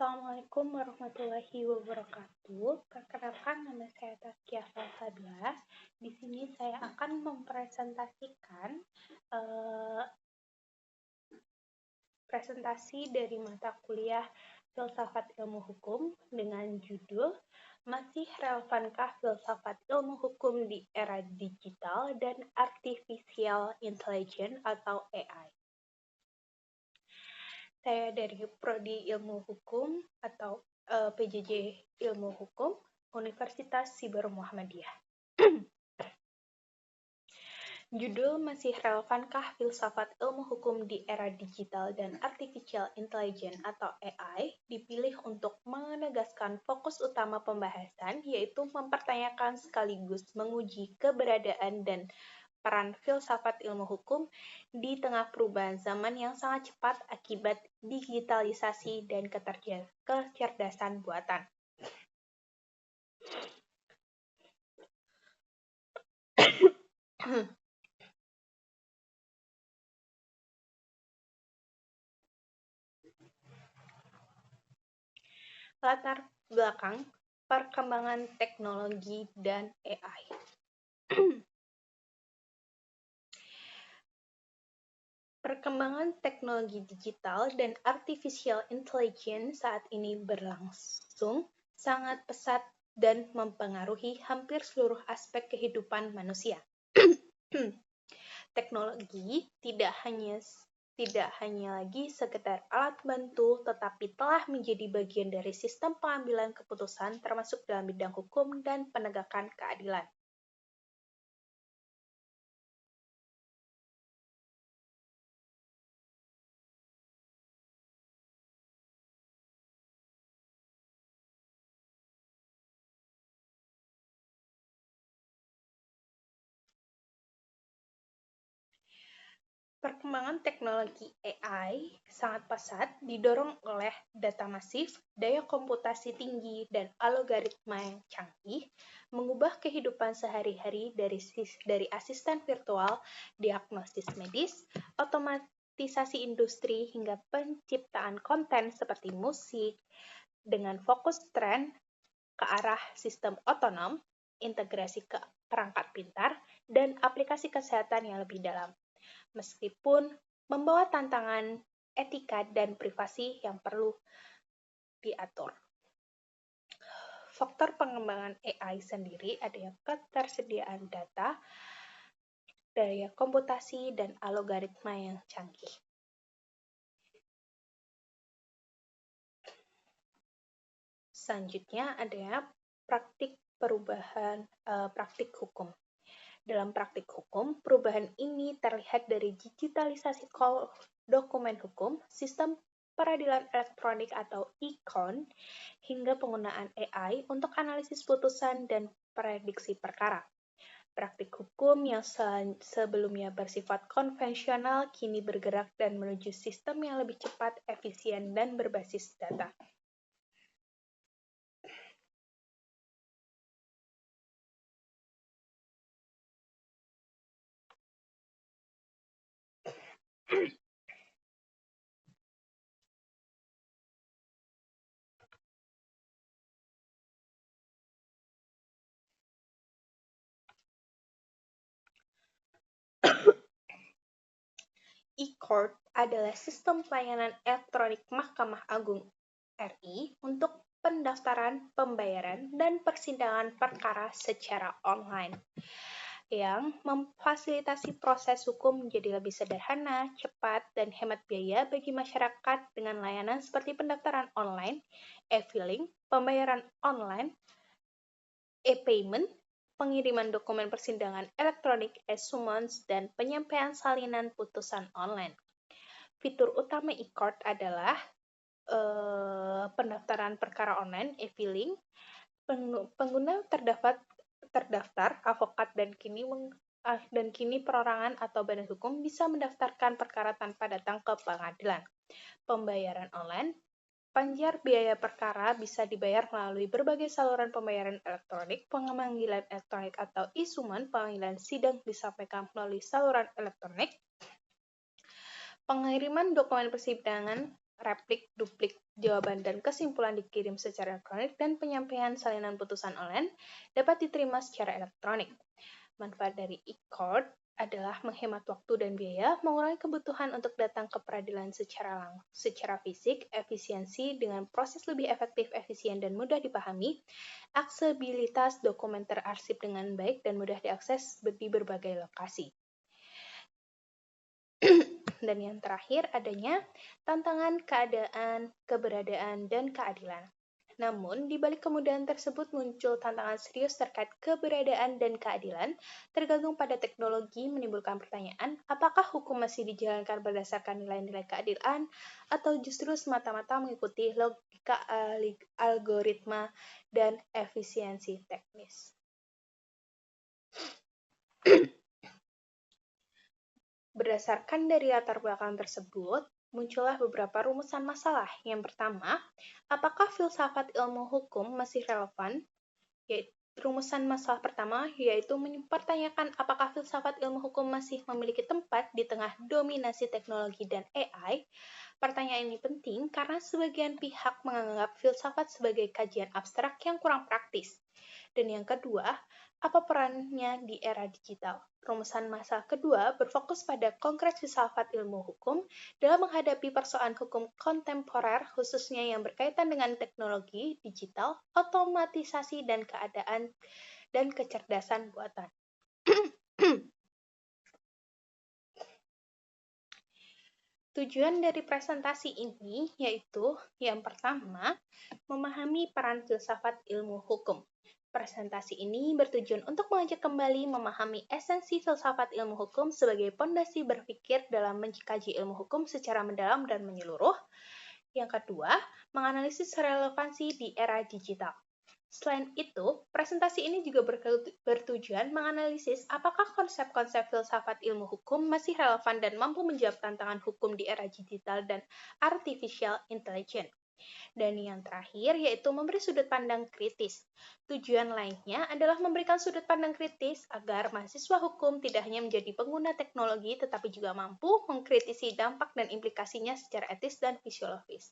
Assalamualaikum warahmatullahi wabarakatuh. Perkenalkan, nama saya Tazkiyah Salsabila. Di sini saya akan mempresentasikan presentasi dari mata kuliah Filsafat Ilmu Hukum dengan judul Masih Relevankah Filsafat Ilmu Hukum di Era Digital dan Artificial Intelligence atau AI? Saya dari Prodi Ilmu Hukum atau PJJ Ilmu Hukum, Universitas Siber Muhammadiyah. Judul Masih Relevankah Filsafat Ilmu Hukum di Era Digital dan Artificial Intelligence atau AI dipilih untuk menegaskan fokus utama pembahasan, yaitu mempertanyakan sekaligus menguji keberadaan dan peran filsafat ilmu hukum di tengah perubahan zaman yang sangat cepat akibat digitalisasi dan kecerdasan buatan. Latar belakang perkembangan teknologi dan AI. Perkembangan teknologi digital dan artificial intelligence saat ini berlangsung sangat pesat dan mempengaruhi hampir seluruh aspek kehidupan manusia. Teknologi tidak hanya lagi sekedar alat bantu, tetapi telah menjadi bagian dari sistem pengambilan keputusan termasuk dalam bidang hukum dan penegakan keadilan. Perkembangan teknologi AI sangat pesat didorong oleh data masif, daya komputasi tinggi, dan algoritma yang canggih, mengubah kehidupan sehari-hari dari asisten virtual, diagnosis medis, otomatisasi industri, hingga penciptaan konten seperti musik, dengan fokus tren ke arah sistem otonom, integrasi ke perangkat pintar, dan aplikasi kesehatan yang lebih dalam. Meskipun membawa tantangan etika dan privasi yang perlu diatur. Faktor pengembangan AI sendiri adalah ketersediaan data, daya komputasi, dan algoritma yang canggih. Selanjutnya adalah praktik hukum. Dalam praktik hukum, perubahan ini terlihat dari digitalisasi dokumen hukum, sistem peradilan elektronik atau e-court, hingga penggunaan AI untuk analisis putusan dan prediksi perkara. Praktik hukum yang sebelumnya bersifat konvensional kini bergerak dan menuju sistem yang lebih cepat, efisien, dan berbasis data. E-Court adalah sistem pelayanan elektronik Mahkamah Agung RI untuk pendaftaran, pembayaran, dan persidangan perkara secara online, yang memfasilitasi proses hukum menjadi lebih sederhana, cepat, dan hemat biaya bagi masyarakat dengan layanan seperti pendaftaran online, e-filing, pembayaran online, e-payment, pengiriman dokumen persidangan elektronik e-summons, dan penyampaian salinan putusan online. Fitur utama e-court adalah pendaftaran perkara online, e-filing, pengguna terdaftar, avokat, dan kini perorangan atau badan hukum bisa mendaftarkan perkara tanpa datang ke pengadilan. Pembayaran online, panjar biaya perkara bisa dibayar melalui berbagai saluran pembayaran elektronik, pemanggilan elektronik atau e-summon, panggilan sidang disampaikan melalui saluran elektronik, pengiriman dokumen persidangan replik, duplik, jawaban, dan kesimpulan dikirim secara elektronik, dan penyampaian salinan putusan online dapat diterima secara elektronik. Manfaat dari e-court adalah menghemat waktu dan biaya, mengurangi kebutuhan untuk datang ke peradilan secara fisik, efisiensi dengan proses lebih efektif, efisien, dan mudah dipahami, aksesibilitas dokumen terarsip dengan baik dan mudah diakses di berbagai lokasi. Dan yang terakhir adanya tantangan, keadaan, keberadaan, dan keadilan. Namun, di balik kemudahan tersebut muncul tantangan serius terkait keberadaan dan keadilan, tergantung pada teknologi menimbulkan pertanyaan, apakah hukum masih dijalankan berdasarkan nilai-nilai keadilan, atau justru semata-mata mengikuti logika algoritma dan efisiensi teknis. Berdasarkan dari latar belakang tersebut, muncullah beberapa rumusan masalah. Yang pertama, apakah filsafat ilmu hukum masih relevan? Rumusan masalah pertama yaitu mempertanyakan apakah filsafat ilmu hukum masih memiliki tempat di tengah dominasi teknologi dan AI. Pertanyaan ini penting karena sebagian pihak menganggap filsafat sebagai kajian abstrak yang kurang praktis. Dan yang kedua, apa perannya di era digital? Rumusan masalah kedua berfokus pada konkret filsafat ilmu hukum dalam menghadapi persoalan hukum kontemporer, khususnya yang berkaitan dengan teknologi, digital, otomatisasi, dan keadaan dan kecerdasan buatan. Tujuan dari presentasi ini yaitu, yang pertama, memahami peran filsafat ilmu hukum. Presentasi ini bertujuan untuk mengajak kembali memahami esensi filsafat ilmu hukum sebagai pondasi berpikir dalam mengkaji ilmu hukum secara mendalam dan menyeluruh. Yang kedua, menganalisis relevansi di era digital. Selain itu, presentasi ini juga bertujuan menganalisis apakah konsep-konsep filsafat ilmu hukum masih relevan dan mampu menjawab tantangan hukum di era digital dan artificial intelligence. Dan yang terakhir yaitu memberi sudut pandang kritis. Tujuan lainnya adalah memberikan sudut pandang kritis agar mahasiswa hukum tidak hanya menjadi pengguna teknologi tetapi juga mampu mengkritisi dampak dan implikasinya secara etis dan filosofis.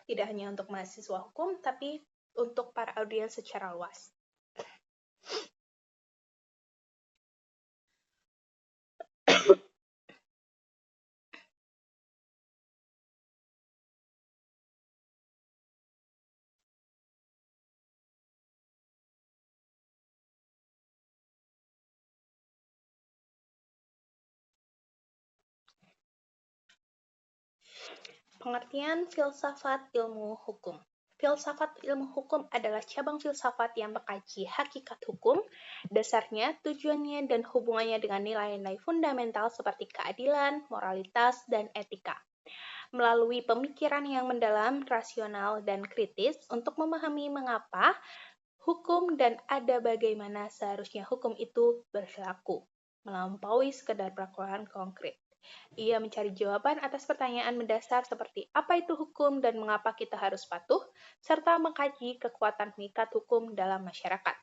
Tidak hanya untuk mahasiswa hukum tapi untuk para audiens secara luas. Pengertian filsafat ilmu hukum. Filsafat ilmu hukum adalah cabang filsafat yang mengkaji hakikat hukum, dasarnya, tujuannya, dan hubungannya dengan nilai-nilai fundamental seperti keadilan, moralitas, dan etika. Melalui pemikiran yang mendalam, rasional, dan kritis untuk memahami mengapa hukum dan ada bagaimana seharusnya hukum itu berlaku, melampaui sekedar perlakuan konkret. Ia mencari jawaban atas pertanyaan mendasar seperti apa itu hukum dan mengapa kita harus patuh, serta mengkaji kekuatan mengikat hukum dalam masyarakat.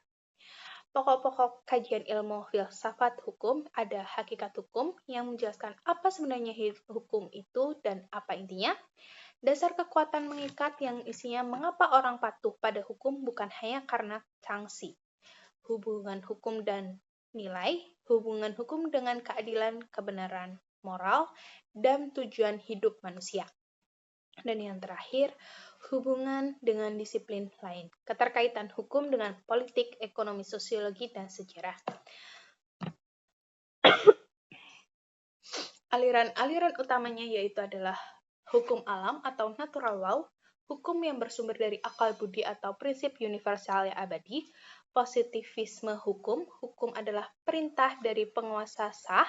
Pokok-pokok kajian ilmu filsafat hukum ada hakikat hukum yang menjelaskan apa sebenarnya hukum itu dan apa intinya, dasar kekuatan mengikat yang isinya mengapa orang patuh pada hukum bukan hanya karena sanksi, hubungan hukum dan nilai, hubungan hukum dengan keadilan, kebenaran, moral, dan tujuan hidup manusia. Dan yang terakhir, hubungan dengan disiplin lain, keterkaitan hukum dengan politik, ekonomi, sosiologi, dan sejarah. Aliran-aliran utamanya yaitu adalah hukum alam atau natural law, hukum yang bersumber dari akal budi atau prinsip universal yang abadi, positivisme hukum, hukum adalah perintah dari penguasa sah,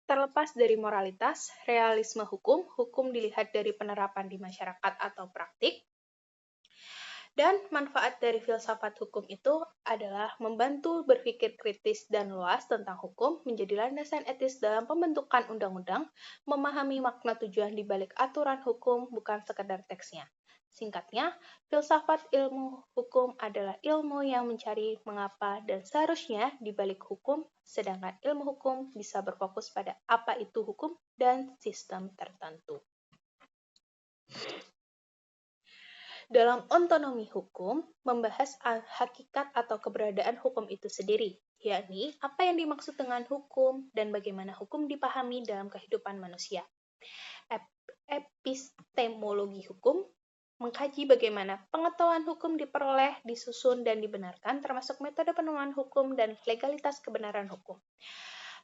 terlepas dari moralitas, realisme hukum, hukum dilihat dari penerapan di masyarakat atau praktik, dan manfaat dari filsafat hukum itu adalah membantu berpikir kritis dan luas tentang hukum, menjadi landasan etis dalam pembentukan undang-undang, memahami makna tujuan di balik aturan hukum, bukan sekedar teksnya. Singkatnya, filsafat ilmu hukum adalah ilmu yang mencari mengapa dan seharusnya di balik hukum, sedangkan ilmu hukum bisa berfokus pada apa itu hukum dan sistem tertentu. Dalam otonomi hukum, membahas hakikat atau keberadaan hukum itu sendiri, yakni apa yang dimaksud dengan hukum dan bagaimana hukum dipahami dalam kehidupan manusia. Epistemologi hukum mengkaji bagaimana pengetahuan hukum diperoleh, disusun, dan dibenarkan, termasuk metode penemuan hukum dan legalitas kebenaran hukum.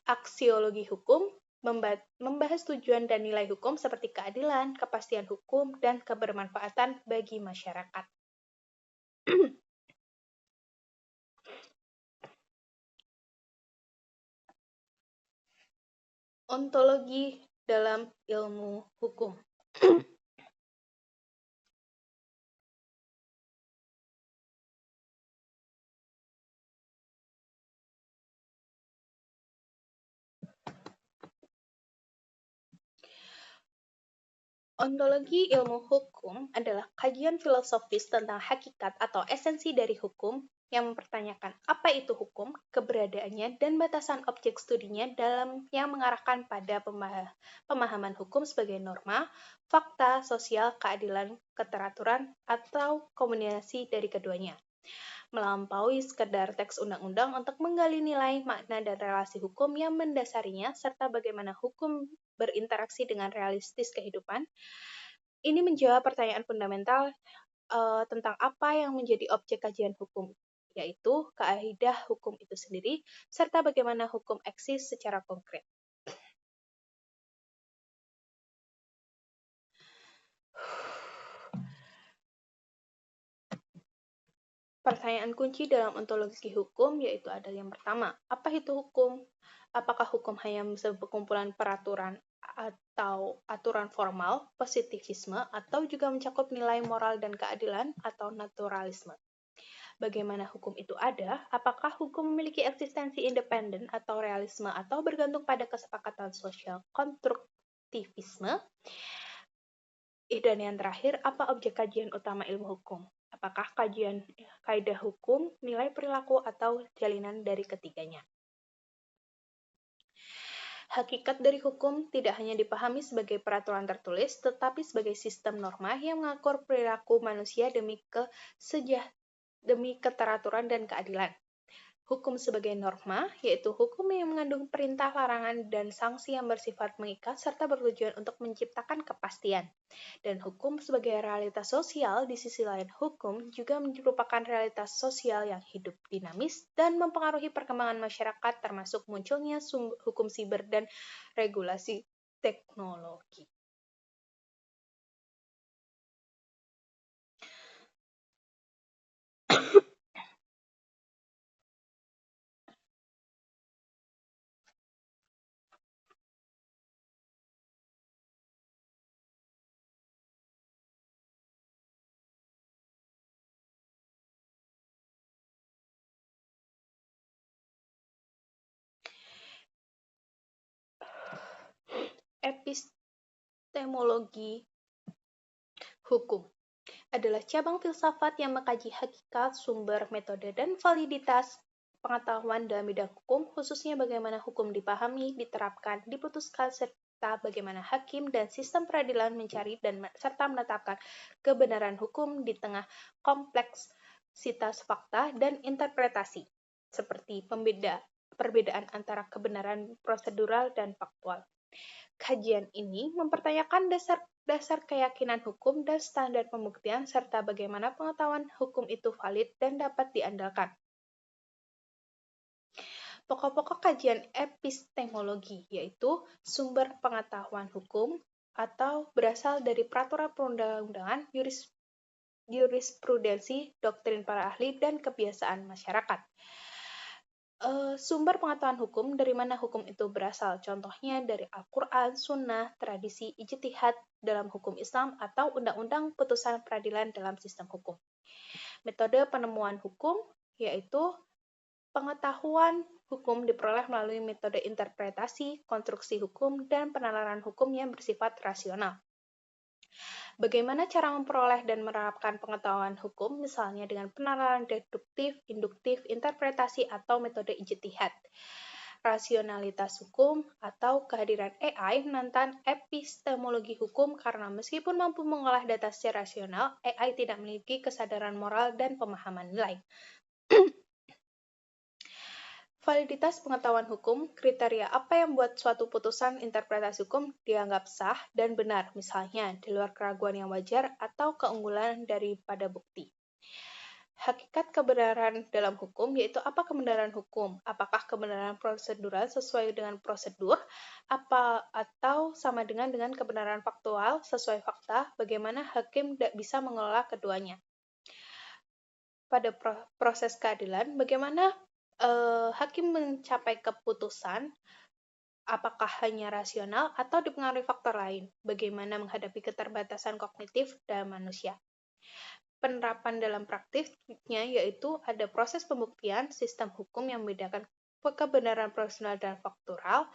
Aksiologi hukum membahas tujuan dan nilai hukum seperti keadilan, kepastian hukum, dan kebermanfaatan bagi masyarakat. Ontologi dalam ilmu hukum. Ontologi ilmu hukum adalah kajian filosofis tentang hakikat atau esensi dari hukum yang mempertanyakan apa itu hukum, keberadaannya, dan batasan objek studinya dalam yang mengarahkan pada pemahaman hukum sebagai norma, fakta, sosial, keadilan, keteraturan, atau kombinasi dari keduanya. Melampaui sekedar teks undang-undang untuk menggali nilai, makna, dan relasi hukum yang mendasarinya, serta bagaimana hukum berinteraksi dengan realistis kehidupan. Ini menjawab pertanyaan fundamental tentang apa yang menjadi objek kajian hukum, yaitu kaidah hukum itu sendiri, serta bagaimana hukum eksis secara konkret. Pertanyaan kunci dalam ontologi hukum yaitu ada yang pertama, apa itu hukum? Apakah hukum hanya sekumpulan peraturan atau aturan formal, positivisme, atau juga mencakup nilai moral dan keadilan atau naturalisme? Bagaimana hukum itu ada? Apakah hukum memiliki eksistensi independen atau realisme atau bergantung pada kesepakatan sosial konstruktivisme? Dan yang terakhir, apa objek kajian utama ilmu hukum? Apakah kajian kaidah hukum, nilai perilaku, atau jalinan dari ketiganya? Hakikat dari hukum tidak hanya dipahami sebagai peraturan tertulis, tetapi sebagai sistem norma yang mengatur perilaku manusia demi keteraturan dan keadilan. Hukum sebagai norma, yaitu hukum yang mengandung perintah, larangan, dan sanksi yang bersifat mengikat serta bertujuan untuk menciptakan kepastian. Dan hukum sebagai realitas sosial, di sisi lain hukum juga merupakan realitas sosial yang hidup dinamis dan mempengaruhi perkembangan masyarakat termasuk munculnya hukum siber dan regulasi teknologi. Epistemologi hukum adalah cabang filsafat yang mengkaji hakikat, sumber, metode, dan validitas pengetahuan dalam bidang hukum, khususnya bagaimana hukum dipahami, diterapkan, diputuskan, serta bagaimana hakim dan sistem peradilan mencari dan serta menetapkan kebenaran hukum di tengah kompleksitas fakta dan interpretasi, seperti perbedaan antara kebenaran prosedural dan faktual. Kajian ini mempertanyakan dasar keyakinan hukum dan standar pembuktian serta bagaimana pengetahuan hukum itu valid dan dapat diandalkan. Pokok-pokok kajian epistemologi yaitu sumber pengetahuan hukum atau berasal dari peraturan perundang-undangan, jurisprudensi, doktrin para ahli, dan kebiasaan masyarakat. Sumber pengetahuan hukum, dari mana hukum itu berasal. Contohnya dari Al-Quran, Sunnah, tradisi, ijtihad dalam hukum Islam, atau undang-undang putusan peradilan dalam sistem hukum. Metode penemuan hukum, yaitu pengetahuan hukum diperoleh melalui metode interpretasi, konstruksi hukum, dan penalaran hukum yang bersifat rasional. Bagaimana cara memperoleh dan menerapkan pengetahuan hukum, misalnya dengan penalaran deduktif, induktif, interpretasi, atau metode ijtihad. Rasionalitas hukum atau kehadiran AI menantang epistemologi hukum karena meskipun mampu mengolah data secara rasional, AI tidak memiliki kesadaran moral dan pemahaman nilai. Validitas pengetahuan hukum, kriteria apa yang membuat suatu putusan interpretasi hukum dianggap sah dan benar, misalnya di luar keraguan yang wajar atau keunggulan daripada bukti. Hakikat kebenaran dalam hukum yaitu apa kebenaran hukum? Apakah kebenaran prosedural sesuai dengan prosedur atau sama dengan kebenaran faktual sesuai fakta? Bagaimana hakim bisa mengelola keduanya? Pada proses keadilan, bagaimana hakim mencapai keputusan, apakah hanya rasional atau dipengaruhi faktor lain? Bagaimana menghadapi keterbatasan kognitif dalam manusia? Penerapan dalam praktiknya yaitu ada proses pembuktian, sistem hukum yang membedakan kebenaran prosedural dan faktual,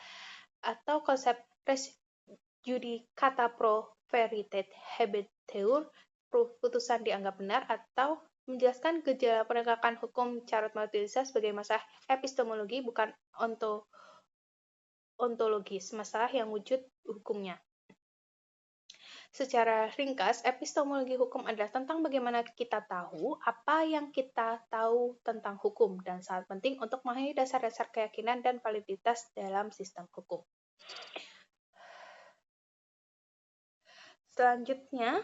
atau konsep res judicata pro veritate habeteur, putusan dianggap benar, atau menjelaskan gejala penegakan hukum Carot Martinez sebagai masalah epistemologi bukan ontologis, masalah yang wujud hukumnya. Secara ringkas, epistemologi hukum adalah tentang bagaimana kita tahu apa yang kita tahu tentang hukum dan sangat penting untuk memahami dasar-dasar keyakinan dan validitas dalam sistem hukum. Selanjutnya,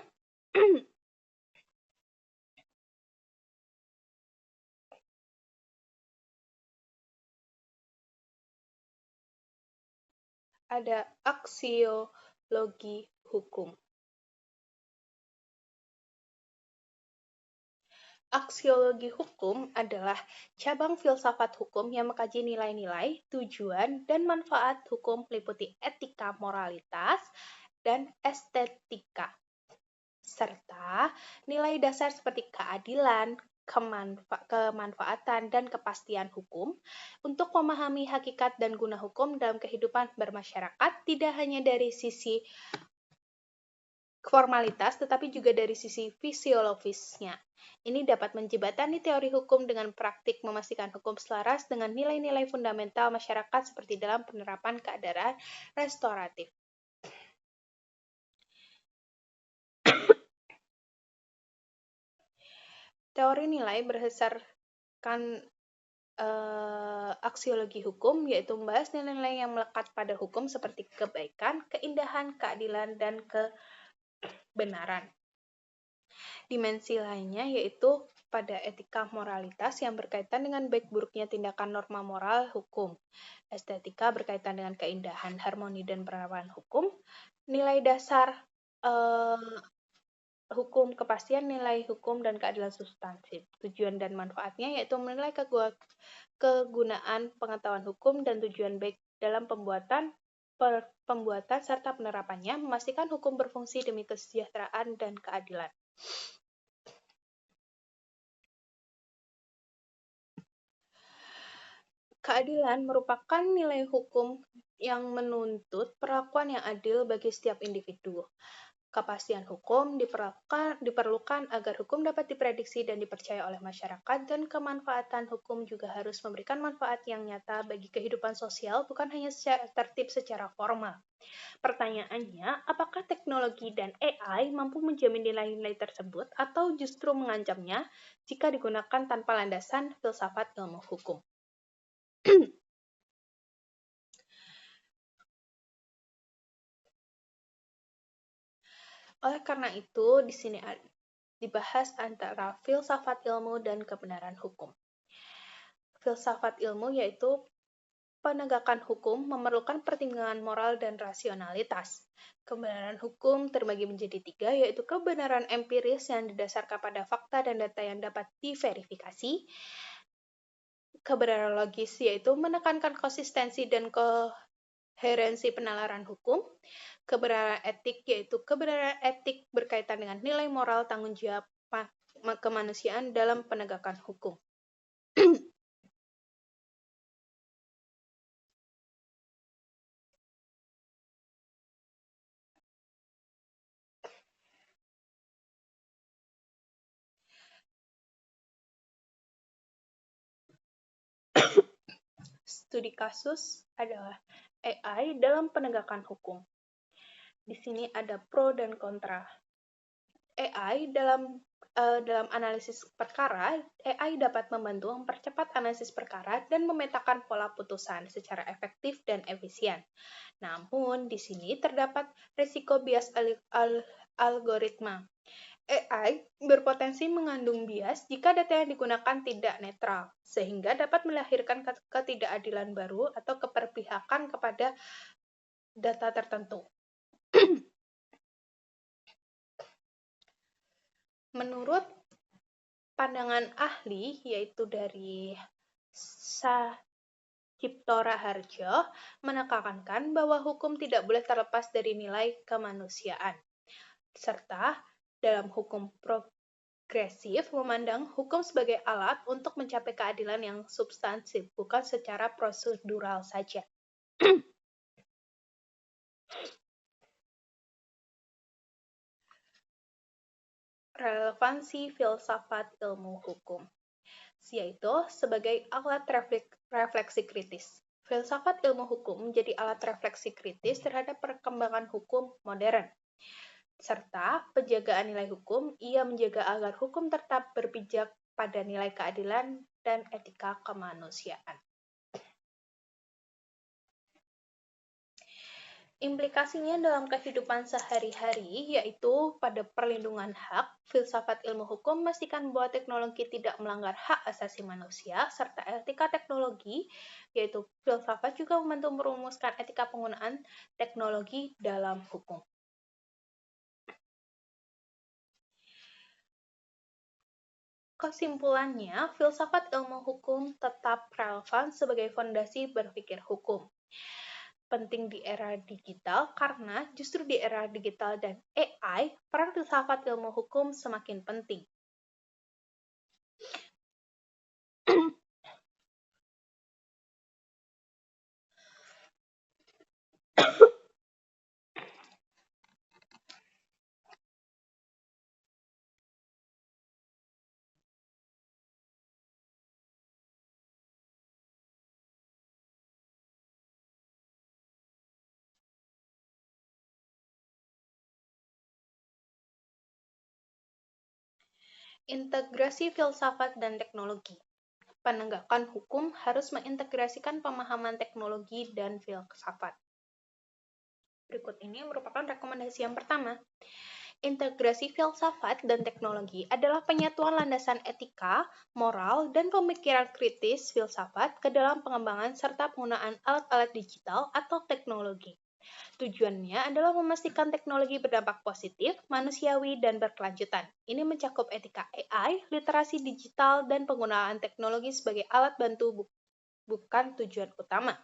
ada aksiologi hukum. Aksiologi hukum adalah cabang filsafat hukum yang mengkaji nilai-nilai, tujuan, dan manfaat hukum meliputi etika, moralitas, dan estetika, serta nilai dasar seperti keadilan, kemanfaatan, dan kepastian hukum untuk memahami hakikat dan guna hukum dalam kehidupan bermasyarakat tidak hanya dari sisi formalitas tetapi juga dari sisi fisiologisnya. Ini dapat menjembatani teori hukum dengan praktik memastikan hukum selaras dengan nilai-nilai fundamental masyarakat seperti dalam penerapan keadilan restoratif. Teori nilai berdasarkan aksiologi hukum yaitu membahas nilai-nilai yang melekat pada hukum seperti kebaikan, keindahan, keadilan, dan kebenaran. Dimensi lainnya yaitu pada etika moralitas yang berkaitan dengan baik buruknya tindakan norma moral hukum. Estetika berkaitan dengan keindahan, harmoni, dan perawanan hukum. Nilai dasar hukum, kepastian nilai hukum, dan keadilan substansif. Tujuan dan manfaatnya yaitu menilai kegunaan pengetahuan hukum dan tujuan baik dalam pembuatan serta penerapannya, memastikan hukum berfungsi demi kesejahteraan dan keadilan. Keadilan merupakan nilai hukum yang menuntut perlakuan yang adil bagi setiap individu. Kepastian hukum diperlukan agar hukum dapat diprediksi dan dipercaya oleh masyarakat, dan kemanfaatan hukum juga harus memberikan manfaat yang nyata bagi kehidupan sosial, bukan hanya tertib secara formal. Pertanyaannya, apakah teknologi dan AI mampu menjamin nilai-nilai tersebut atau justru mengancamnya jika digunakan tanpa landasan filsafat ilmu hukum? Oleh karena itu, di sini dibahas antara filsafat ilmu dan kebenaran hukum. Filsafat ilmu yaitu penegakan hukum memerlukan pertimbangan moral dan rasionalitas. Kebenaran hukum terbagi menjadi 3, yaitu kebenaran empiris yang didasarkan pada fakta dan data yang dapat diverifikasi. Kebenaran logis yaitu menekankan konsistensi dan koherensi penalaran hukum. Kebenaran etik yaitu kebenaran etik berkaitan dengan nilai moral, tanggung jawab kemanusiaan dalam penegakan hukum. studi kasus adalah AI dalam penegakan hukum. Di sini ada pro dan kontra. AI dalam analisis perkara, AI dapat membantu mempercepat analisis perkara dan memetakan pola putusan secara efektif dan efisien. Namun, di sini terdapat risiko bias algoritma. AI berpotensi mengandung bias jika data yang digunakan tidak netral, sehingga dapat melahirkan ketidakadilan baru atau keberpihakan kepada data tertentu. Menurut pandangan ahli, yaitu dari Cipto Raharjo, menekankan bahwa hukum tidak boleh terlepas dari nilai kemanusiaan, serta dalam hukum progresif memandang hukum sebagai alat untuk mencapai keadilan yang substansif, bukan secara prosedural saja. Relevansi filsafat ilmu hukum, yaitu sebagai alat refleksi kritis. Filsafat ilmu hukum menjadi alat refleksi kritis terhadap perkembangan hukum modern. Serta penjagaan nilai hukum, ia menjaga agar hukum tetap berpijak pada nilai keadilan dan etika kemanusiaan. Implikasinya dalam kehidupan sehari-hari, yaitu pada perlindungan hak, filsafat ilmu hukum memastikan bahwa teknologi tidak melanggar hak asasi manusia, serta etika teknologi, yaitu filsafat juga membantu merumuskan etika penggunaan teknologi dalam hukum. Kesimpulannya, filsafat ilmu hukum tetap relevan sebagai fondasi berpikir hukum. Penting di era digital karena justru di era digital dan AI, peran filsafat ilmu hukum semakin penting. Integrasi filsafat dan teknologi. Penegakan hukum harus mengintegrasikan pemahaman teknologi dan filsafat. Berikut ini merupakan rekomendasi yang pertama. Integrasi filsafat dan teknologi adalah penyatuan landasan etika, moral, dan pemikiran kritis filsafat ke dalam pengembangan serta penggunaan alat-alat digital atau teknologi. Tujuannya adalah memastikan teknologi berdampak positif, manusiawi, dan berkelanjutan. Ini mencakup etika AI, literasi digital, dan penggunaan teknologi sebagai alat bantu bukan tujuan utama.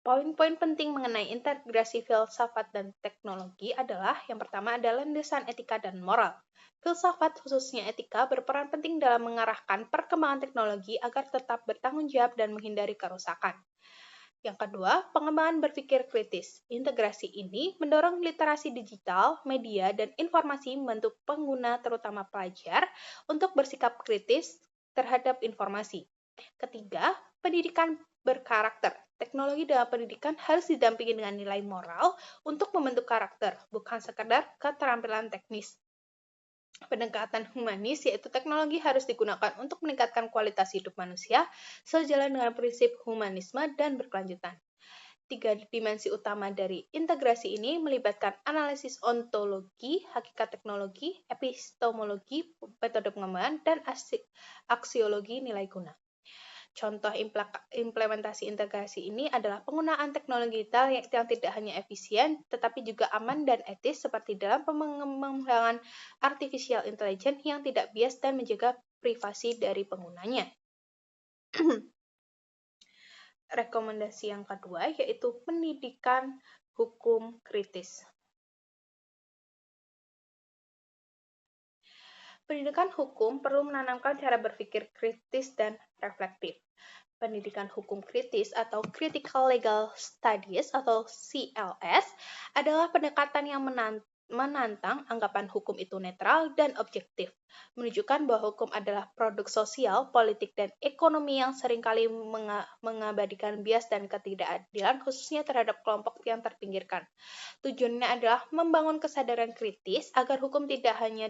Poin-poin penting mengenai integrasi filsafat dan teknologi adalah, yang pertama adalah landasan etika dan moral. Filsafat, khususnya etika, berperan penting dalam mengarahkan perkembangan teknologi agar tetap bertanggung jawab dan menghindari kerusakan. Yang kedua, pengembangan berpikir kritis. Integrasi ini mendorong literasi digital, media, dan informasi membantu pengguna, terutama pelajar, untuk bersikap kritis terhadap informasi. Ketiga, pendidikan berkarakter. Teknologi dalam pendidikan harus didampingi dengan nilai moral untuk membentuk karakter, bukan sekadar keterampilan teknis. Pendekatan humanis, yaitu teknologi harus digunakan untuk meningkatkan kualitas hidup manusia sejalan dengan prinsip humanisme dan berkelanjutan. 3 dimensi utama dari integrasi ini melibatkan analisis ontologi, hakikat teknologi, epistemologi, metode pengembangan, dan aksiologi nilai guna. Contoh implementasi integrasi ini adalah penggunaan teknologi digital yang tidak hanya efisien, tetapi juga aman dan etis seperti dalam pengembangan artificial intelligence yang tidak bias dan menjaga privasi dari penggunanya. Rekomendasi yang kedua yaitu pendidikan hukum kritis. Pendidikan hukum perlu menanamkan cara berpikir kritis dan reflektif. Pendidikan hukum kritis atau Critical Legal Studies atau CLS adalah pendekatan yang menantang anggapan hukum itu netral dan objektif, menunjukkan bahwa hukum adalah produk sosial, politik, dan ekonomi yang seringkali mengabadikan bias dan ketidakadilan, khususnya terhadap kelompok yang terpinggirkan. Tujuannya adalah membangun kesadaran kritis agar hukum tidak hanya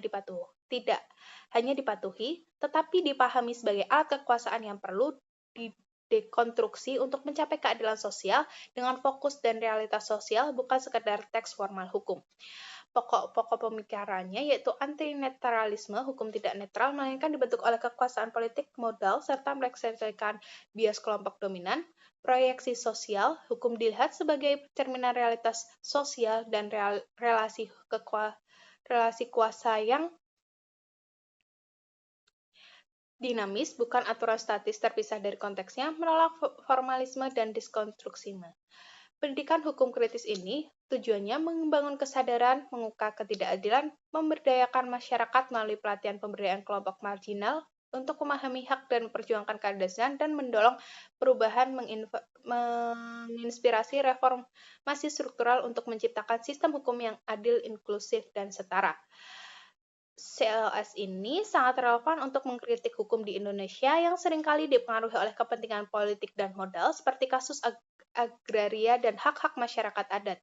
dipatuhi, tetapi dipahami sebagai alat kekuasaan yang perlu didekonstruksi untuk mencapai keadilan sosial dengan fokus dan realitas sosial, bukan sekedar teks formal hukum. Pokok-pokok pemikirannya yaitu anti-netralisme, hukum tidak netral, melainkan dibentuk oleh kekuasaan politik, modal, serta melekspresikan bias kelompok dominan. Proyeksi sosial, hukum dilihat sebagai cerminan realitas sosial dan relasi kuasa yang dinamis, bukan aturan statis terpisah dari konteksnya, menolak formalisme dan diskonstruksisme. Pendidikan hukum kritis ini tujuannya membangun kesadaran, mengungkap ketidakadilan, memberdayakan masyarakat melalui pelatihan pemberdayaan kelompok marginal untuk memahami hak dan memperjuangkan keadilan, dan mendorong perubahan, menginspirasi reformasi struktural untuk menciptakan sistem hukum yang adil, inklusif, dan setara. CLS ini sangat relevan untuk mengkritik hukum di Indonesia yang seringkali dipengaruhi oleh kepentingan politik dan modal, seperti kasus agraria dan hak-hak masyarakat adat.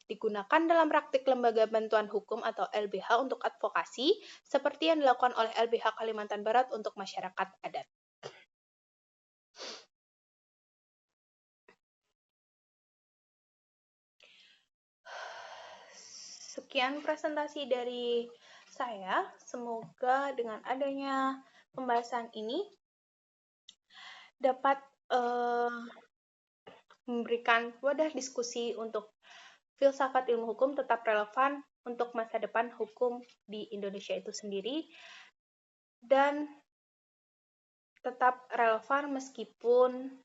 Digunakan dalam praktik lembaga bantuan hukum atau LBH untuk advokasi, seperti yang dilakukan oleh LBH Kalimantan Barat untuk masyarakat adat. Sekian presentasi dari saya. Semoga dengan adanya pembahasan ini dapat memberikan wadah diskusi untuk filsafat ilmu hukum tetap relevan untuk masa depan hukum di Indonesia itu sendiri, dan tetap relevan meskipun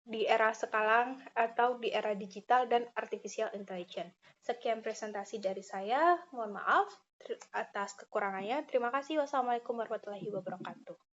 di era sekarang atau di era digital dan artificial intelligence. Sekian presentasi dari saya. Mohon maaf atas kekurangannya. Terima kasih. Wassalamualaikum warahmatullahi wabarakatuh.